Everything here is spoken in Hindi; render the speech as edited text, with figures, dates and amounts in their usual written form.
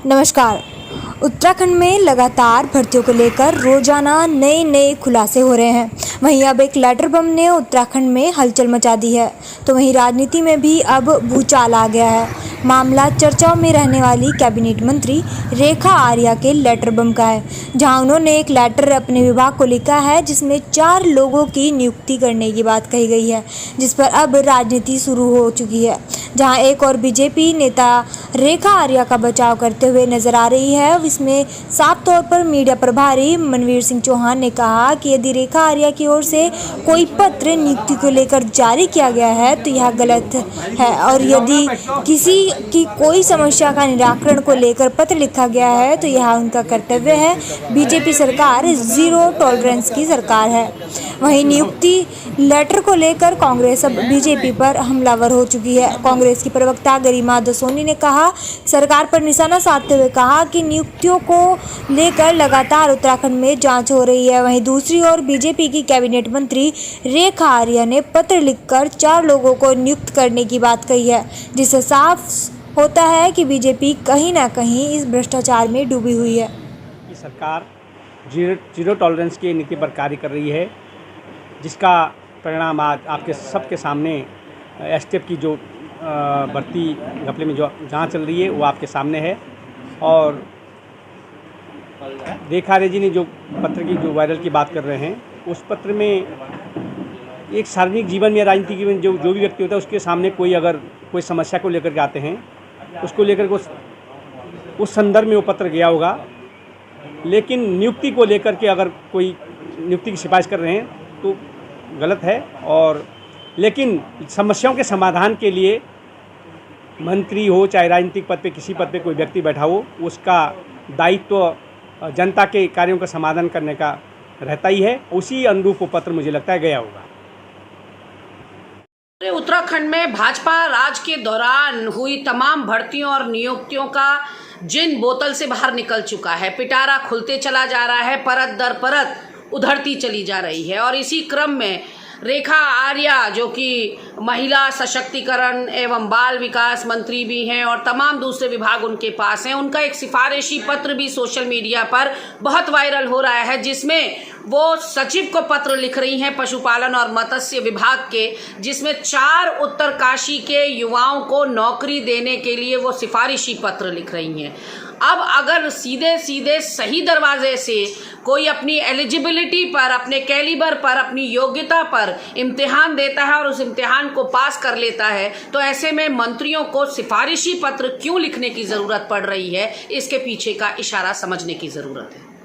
नमस्कार। उत्तराखंड में लगातार भर्तियों को लेकर रोजाना नए खुलासे हो रहे हैं। वहीं अब एक लेटर बम ने उत्तराखंड में हलचल मचा दी है, तो वहीं राजनीति में भी अब भूचाल आ गया है। मामला चर्चाओं में रहने वाली कैबिनेट मंत्री रेखा आर्या के लेटर बम का है, जहां उन्होंने एक लेटर अपने विभाग को लिखा है जिसमें 4 लोगों की नियुक्ति करने की बात कही गई है, जिस पर अब राजनीति शुरू हो चुकी है। जहां एक और बीजेपी नेता रेखा आर्या का बचाव करते हुए नजर आ रही है। इसमें साफ तौर पर मीडिया प्रभारी मनवीर सिंह चौहान ने कहा कि यदि रेखा आर्या की ओर से कोई पत्र नियुक्ति को लेकर जारी किया गया है तो यह गलत है, और यदि किसी की कोई समस्या का निराकरण को लेकर पत्र लिखा गया है तो यह उनका कर्तव्य है। बीजेपी सरकार जीरो टॉलरेंस की सरकार है। वहीं नियुक्ति लेटर को लेकर कांग्रेस अब बीजेपी पर हमलावर हो चुकी है। कांग्रेस की प्रवक्ता गरिमा दसोनी ने कहा, सरकार पर निशाना साधते हुए कहा कि नियुक्तियों को लेकर लगातार उत्तराखंड में जांच हो रही है। वहीं दूसरी ओर बीजेपी की कैबिनेट मंत्री रेखा आर्या ने पत्र लिखकर 4 लोगों को नियुक्त करने की बात कही है, जिससे साफ होता है कि बीजेपी कहीं ना कहीं इस भ्रष्टाचार में डूबी हुई है। सरकार जीरो टॉलरेंस की नीति पर कार्य कर रही है, जिसका परिणाम आज आपके सबके सामने एसटीएफ की जो भर्ती घपले में जो जांच चल रही है वो आपके सामने है। और रेखा आर्या जी ने जो पत्र की जो वायरल की बात कर रहे हैं, उस पत्र में एक सार्वजनिक जीवन में राजनीति में जो भी व्यक्ति होता है उसके सामने अगर कोई समस्या को लेकर के आते हैं, उसको लेकर के उस संदर्भ में वो पत्र गया होगा। लेकिन नियुक्ति को लेकर के अगर कोई नियुक्ति की सिफारिश कर रहे हैं तो गलत है। और लेकिन समस्याओं के समाधान के लिए मंत्री हो चाहे राजनीतिक पद पे किसी पद पे कोई व्यक्ति बैठा हो, उसका दायित्व जनता के कार्यों का समाधान करने का रहता ही है। उसी अनुरूप वो पत्र मुझे लगता है गया होगा। उत्तराखंड में भाजपा राज के दौरान हुई तमाम भर्तियों और नियुक्तियों का जिन बोतल से बाहर निकल चुका है, पिटारा खुलते चला जा रहा है, परत दर परत उधरती चली जा रही है। और इसी क्रम में रेखा आर्या, जो कि महिला सशक्तिकरण एवं बाल विकास मंत्री भी हैं और तमाम दूसरे विभाग उनके पास हैं, उनका एक सिफारिशी पत्र भी सोशल मीडिया पर बहुत वायरल हो रहा है, जिसमें वो सचिव को पत्र लिख रही हैं पशुपालन और मत्स्य विभाग के, जिसमें 4 उत्तरकाशी के युवाओं को नौकरी देने के लिए वो सिफारिशी पत्र लिख रही हैं। अब अगर सीधे सीधे सही दरवाजे से कोई अपनी एलिजिबिलिटी पर, अपने कैलिबर पर, अपनी योग्यता पर इम्तिहान देता है और उस इम्तिहान को पास कर लेता है, तो ऐसे में मंत्रियों को सिफारिशी पत्र क्यों लिखने की ज़रूरत पड़ रही है, इसके पीछे का इशारा समझने की ज़रूरत है।